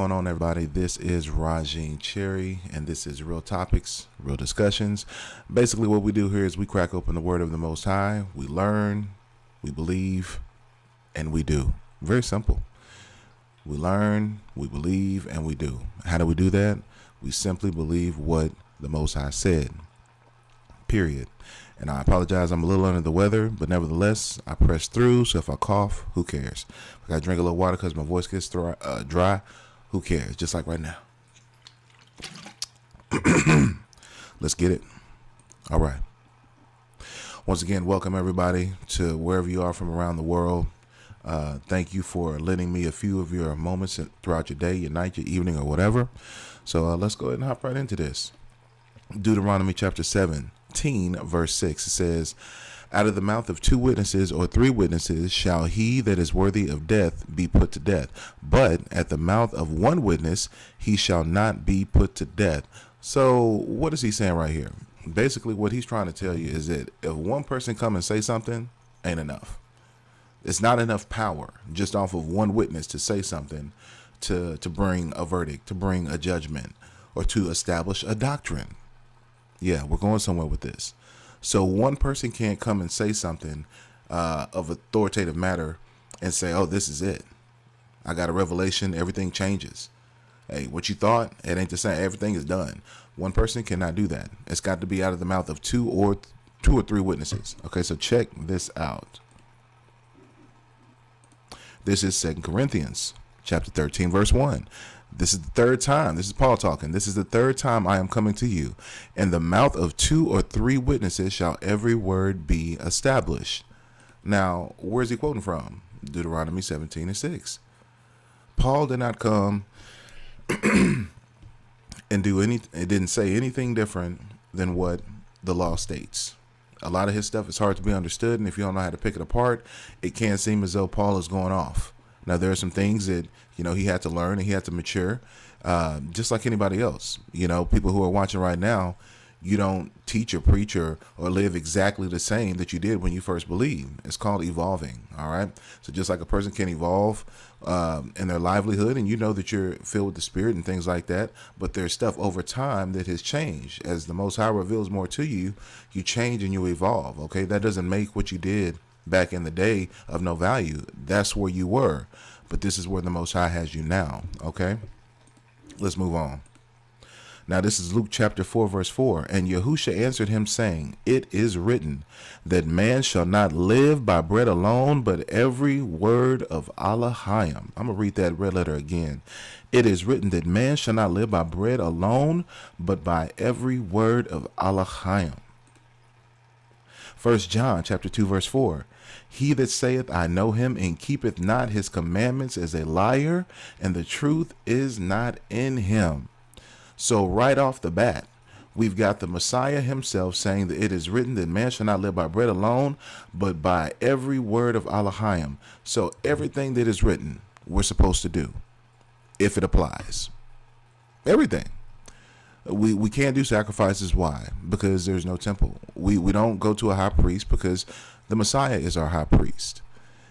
Going on, everybody? This is Rajeen Cherry, and this is Real Topics, Real Discussions. Basically, what we do here is we crack open the Word of the Most High. We learn, we believe, and we do. Very simple. We learn, we believe, and we do. How do we do that? We simply believe what the Most High said. Period. And I apologize, I'm a little under the weather, but nevertheless, I press through, so if I cough, who cares? If I gotta drink a little water because my voice gets dry, who cares? Just like right now. Let's get it. All right. Once again, welcome everybody to wherever you are from around the world. Thank you for lending me a few of your moments throughout your day, your night, your evening, or whatever. So let's go ahead and hop right into this. Deuteronomy chapter 17, verse 6. It says, out of the mouth of two witnesses or three witnesses shall he that is worthy of death be put to death. But at the mouth of one witness he shall not be put to death. So what is he saying right here? Basically what he's trying to tell you is that if one person come and say something, ain't enough. It's not enough power just off of one witness to say something to bring a verdict, to bring a judgment, or to establish a doctrine. Yeah, we're going somewhere with this. So one person can't come and say something of authoritative matter and say, oh, this is it. I got a revelation. Everything changes. Hey, what you thought, it ain't the same. Everything is done. One person cannot do that. It's got to be out of the mouth of two or three witnesses. Okay, so check this out. This is 2 Corinthians chapter 13, verse 1. This is the third time. This is Paul talking. This is the third time I am coming to you. In the mouth of two or three witnesses shall every word be established. Now, where's he quoting from? Deuteronomy 17 and 6. Paul did not come and do it didn't say anything different than what the law states. A lot of his stuff is hard to be understood, and if you don't know how to pick it apart, it can seem as though Paul is going off. Now, there are some things that, he had to learn and he had to mature, just like anybody else. People who are watching right now, you don't teach or preach or live exactly the same that you did when you first believed. It's called evolving, all right? So just like a person can evolve in their livelihood, and that you're filled with the Spirit and things like that, but there's stuff over time that has changed. As the Most High reveals more to you, you change and you evolve, okay? That doesn't make what you did back in the day of no value. That's where you were, but this is where the Most High has you now, okay? Let's move on. Now this is Luke chapter 4, verse 4. And Yahushua answered him, saying, it is written that man shall not live by bread alone, but every word of Elohim. I'm going to read that red letter again. It is written that man shall not live by bread alone, but by every word of Elohim. 1 John chapter 2, verse 4. He that saith, I know him, and keepeth not his commandments is a liar, and the truth is not in him. So right off the bat, we've got the Messiah himself saying that it is written that man shall not live by bread alone, but by every word of Elohim. So everything that is written, we're supposed to do, if it applies. Everything. We can't do sacrifices. Why? Because there's no temple. We don't go to a high priest because the Messiah is our high priest.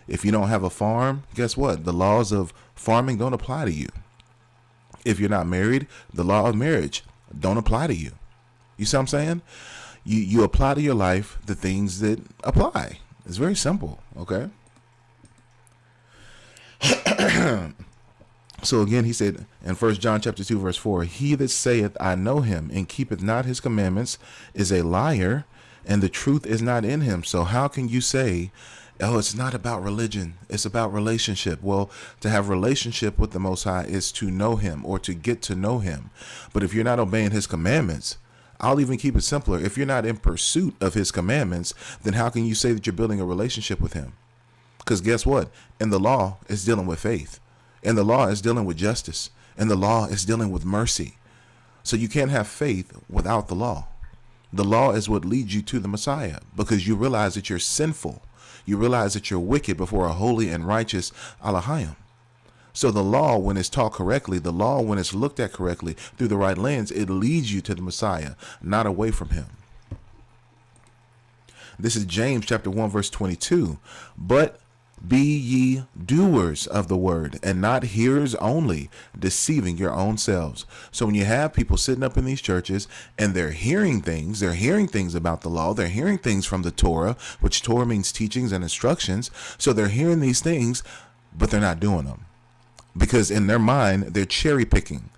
If you don't have a farm, guess what? The laws of farming don't apply to you. If you're not married, the law of marriage don't apply to you. You see what I'm saying? You apply to your life the things that apply. It's very simple, okay? So again, he said in 1 John chapter 2, verse 4, he that saith, I know him, and keepeth not his commandments is a liar, and the truth is not in him. So how can you say, oh, it's not about religion, it's about relationship? Well, to have relationship with the Most High is to know him or to get to know him. But if you're not obeying his commandments, I'll even keep it simpler. If you're not in pursuit of his commandments, then how can you say that you're building a relationship with him? Because guess what? In the law, it's dealing with faith. And the law is dealing with justice. And the law is dealing with mercy. So you can't have faith without the law. The law is what leads you to the Messiah, because you realize that you're sinful. You realize that you're wicked before a holy and righteous Elohim. So the law, when it's taught correctly, the law, when it's looked at correctly through the right lens, it leads you to the Messiah, not away from him. This is James chapter 1, verse 22. But Be ye doers of the word and not hearers only, deceiving your own selves. So when you have people sitting up in these churches and they're hearing things about the law, they're hearing things from the Torah, which Torah means teachings and instructions. So they're hearing these things, but they're not doing them because in their mind, they're cherry picking.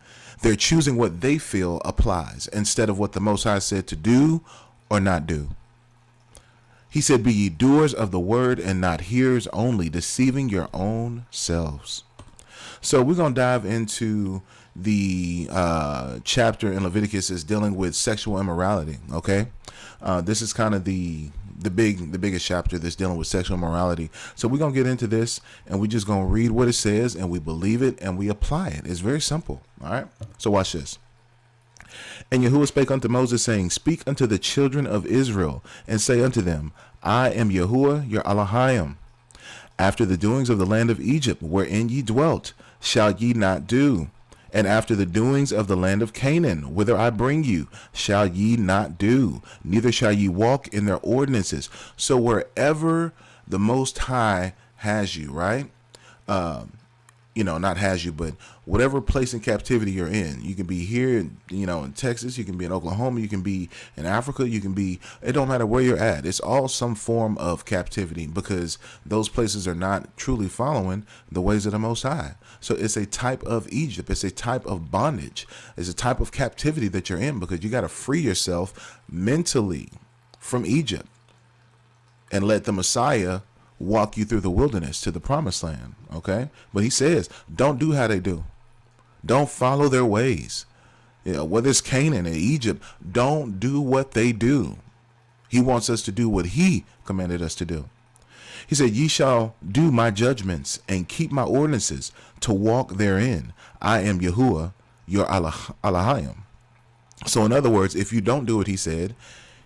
They're choosing what they feel applies instead of what the Most High said to do or not do. He said, be ye doers of the word and not hearers only, deceiving your own selves. So we're going to dive into the chapter in Leviticus is dealing with sexual immorality. Okay. This is kind of the biggest chapter that's dealing with sexual immorality. So we're going to get into this and we're just going to read what it says and we believe it and we apply it. It's very simple. All right. So watch this. And Yahuah spake unto Moses, saying, speak unto the children of Israel, and say unto them, I am Yahuah your Elohim. After the doings of the land of Egypt, wherein ye dwelt, shall ye not do. And after the doings of the land of Canaan, whither I bring you, shall ye not do. Neither shall ye walk in their ordinances. So wherever the Most High has you, right? Not has you, but whatever place in captivity you're in, you can be here, in Texas, you can be in Oklahoma, you can be in Africa, it don't matter where you're at. It's all some form of captivity because those places are not truly following the ways of the Most High. So it's a type of Egypt. It's a type of bondage. It's a type of captivity that you're in because you got to free yourself mentally from Egypt and let the Messiah walk you through the wilderness to the promised land. Okay. But he says, don't do how they do. Don't follow their ways. Whether it's Canaan and Egypt, don't do what they do. He wants us to do what he commanded us to do. He said, ye shall do my judgments and keep my ordinances to walk therein. I am Yahuah, your Elohim. So in other words, if you don't do what he said,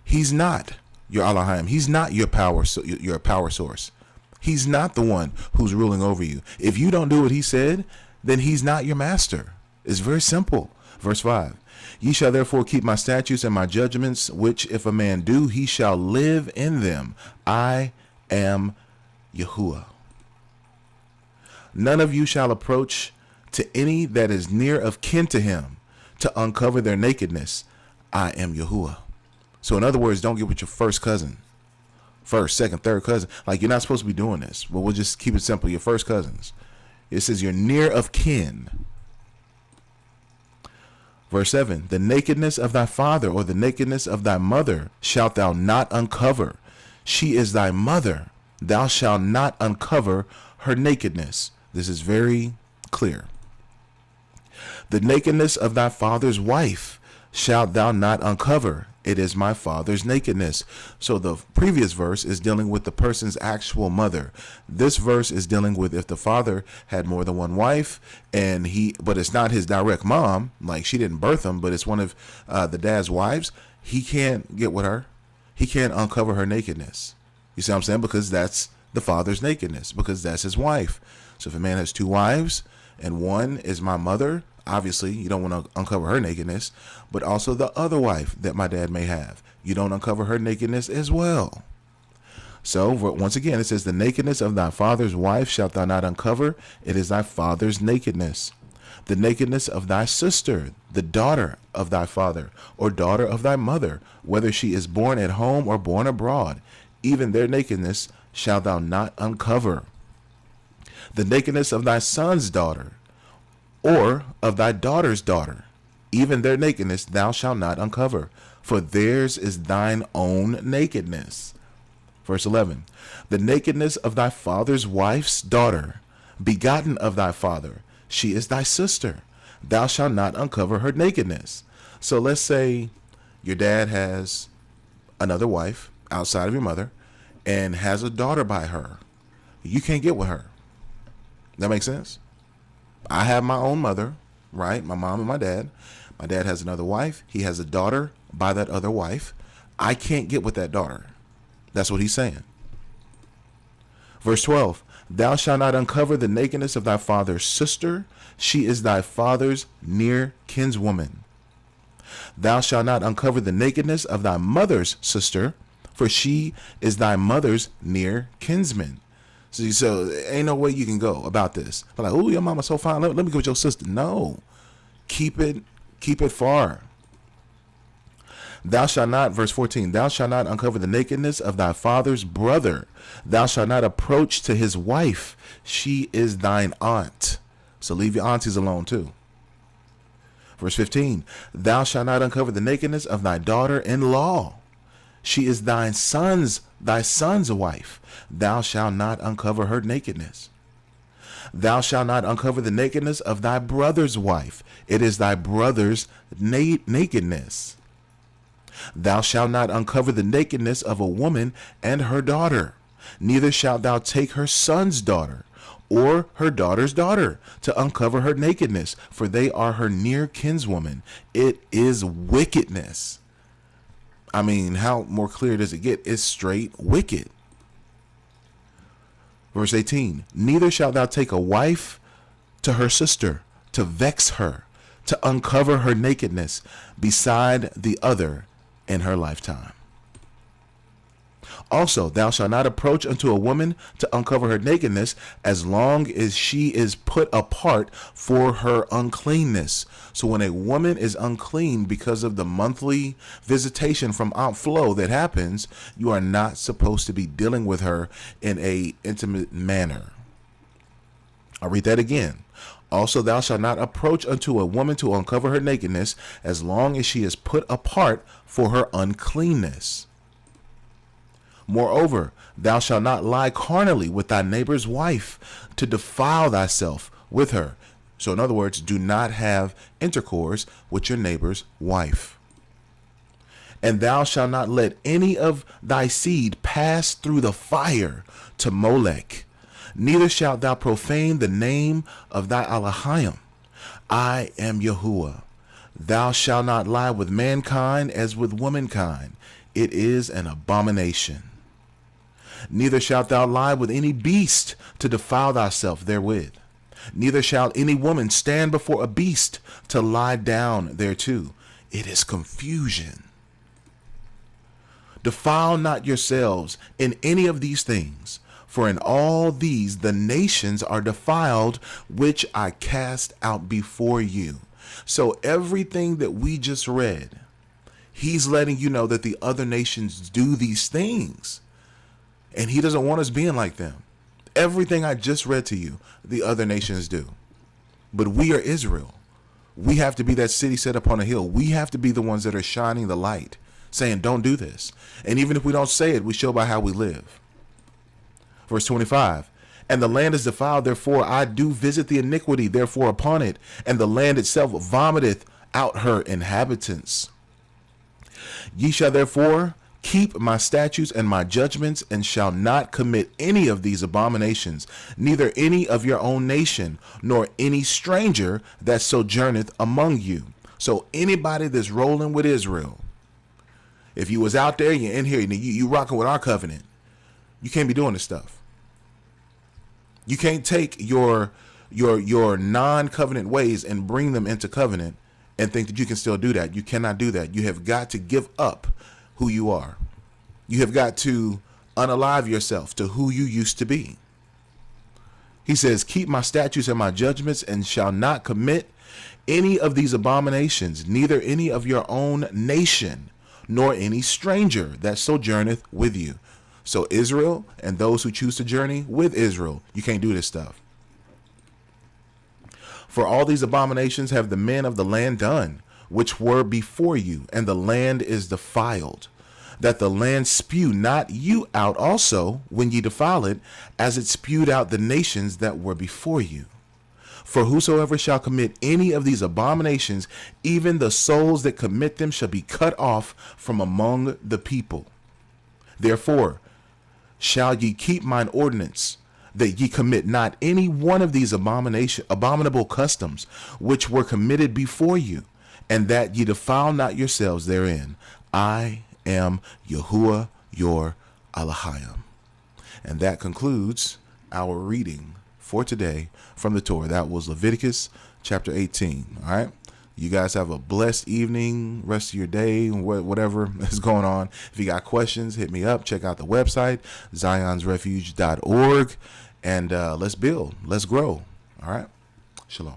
he's not your Elohim. He's not your power source. He's not the one who's ruling over you. If you don't do what he said, then he's not your master. It's very simple. Verse 5. Ye shall therefore keep my statutes and my judgments, which if a man do, he shall live in them. I am Yahuah. None of you shall approach to any that is near of kin to him to uncover their nakedness. I am Yahuah. So in other words, don't get with your first cousin. First, second, third cousin. Like, you're not supposed to be doing this, but we'll just keep it simple. Your first cousins. It says you're near of kin. Verse 7, the nakedness of thy father or the nakedness of thy mother shalt thou not uncover. She is thy mother. Thou shalt not uncover her nakedness. This is very clear. The nakedness of thy father's wife shalt thou not uncover. It is my father's nakedness. So the previous verse is dealing with the person's actual mother. This verse is dealing with if the father had more than one wife but it's not his direct mom, like she didn't birth him, but it's one of the dad's wives. He can't get with her. He can't uncover her nakedness. You see what I'm saying? Because that's the father's nakedness, because that's his wife. So if a man has two wives and one is my mother, obviously, you don't want to uncover her nakedness, but also the other wife that my dad may have. You don't uncover her nakedness as well. So once again, it says, the nakedness of thy father's wife shalt thou not uncover. It is thy father's nakedness. The nakedness of thy sister, the daughter of thy father or daughter of thy mother, whether she is born at home or born abroad, even their nakedness shalt thou not uncover. The nakedness of thy son's daughter, or of thy daughter's daughter, even their nakedness thou shalt not uncover, for theirs is thine own nakedness. Verse 11, the nakedness of thy father's wife's daughter, begotten of thy father, she is thy sister. Thou shalt not uncover her nakedness. So let's say your dad has another wife outside of your mother and has a daughter by her. You can't get with her. That makes sense? I have my own mother, right? My mom and my dad. My dad has another wife. He has a daughter by that other wife. I can't get with that daughter. That's what he's saying. Verse 12, thou shalt not uncover the nakedness of thy father's sister. She is thy father's near kinswoman. Thou shalt not uncover the nakedness of thy mother's sister, for she is thy mother's near kinsman. So ain't no way you can go about this. But like, oh, your mama's so fine. Let me go with your sister. No, keep it far. Thou shalt not, verse 14, thou shalt not uncover the nakedness of thy father's brother. Thou shalt not approach to his wife. She is thine aunt. So leave your aunties alone too. Verse 15, thou shalt not uncover the nakedness of thy daughter-in-law. She is thy son's wife. Thou shalt not uncover her nakedness. Thou shalt not uncover the nakedness of thy brother's wife. It is thy brother's nakedness. Thou shalt not uncover the nakedness of a woman and her daughter. Neither shalt thou take her son's daughter or her daughter's daughter to uncover her nakedness, for they are her near kinswoman. It is wickedness. I mean, how more clear does it get? It's straight wicked. Verse 18, neither shalt thou take a wife to her sister to vex her, to uncover her nakedness beside the other in her lifetime. Also, thou shalt not approach unto a woman to uncover her nakedness as long as she is put apart for her uncleanness. So when a woman is unclean because of the monthly visitation from Aunt Flo that happens, you are not supposed to be dealing with her in a intimate manner. I'll read that again. Also, thou shalt not approach unto a woman to uncover her nakedness as long as she is put apart for her uncleanness. Moreover, thou shalt not lie carnally with thy neighbor's wife to defile thyself with her. So in other words, do not have intercourse with your neighbor's wife. And thou shalt not let any of thy seed pass through the fire to Molech. Neither shalt thou profane the name of thy Elohim. I am Yahuah. Thou shalt not lie with mankind as with womankind. It is an abomination. Neither shalt thou lie with any beast to defile thyself therewith. Neither shall any woman stand before a beast to lie down thereto. It is confusion. Defile not yourselves in any of these things, for in all these the nations are defiled, which I cast out before you. So everything that we just read, he's letting you know that the other nations do these things. And he doesn't want us being like them. Everything I just read to you, the other nations do. But we are Israel. We have to be that city set upon a hill. We have to be the ones that are shining the light, saying, don't do this. And even if we don't say it, we show by how we live. Verse 25, and the land is defiled, therefore I do visit the iniquity, therefore upon it, and the land itself vomiteth out her inhabitants. Ye shall therefore keep my statutes and my judgments, and shall not commit any of these abominations, neither any of your own nation, nor any stranger that sojourneth among you. So anybody that's rolling with Israel, if you was out there, you're in here, you rocking with our covenant, you can't be doing this stuff. You can't take your non-covenant ways and bring them into covenant and think that you can still do that. You cannot do that. You have got to give up who you are. You have got to unalive yourself to who you used to be. He says, keep my statutes and my judgments, and shall not commit any of these abominations, neither any of your own nation, nor any stranger that sojourneth with you. So Israel and those who choose to journey with Israel, you can't do this stuff. For all these abominations have the men of the land done, which were before you, and the land is defiled, that the land spew not you out also when ye defile it, as it spewed out the nations that were before you. For whosoever shall commit any of these abominations, even the souls that commit them shall be cut off from among the people. Therefore shall ye keep mine ordinance, that ye commit not any one of these abominable customs which were committed before you, and that ye defile not yourselves therein. I am Yahuah your Elohim. And that concludes our reading for today from the Torah. That was Leviticus chapter 18. All right. You guys have a blessed evening, rest of your day, whatever is going on. If you got questions, hit me up. Check out the website, zionsrefuge.org, and let's build. Let's grow. All right. Shalom.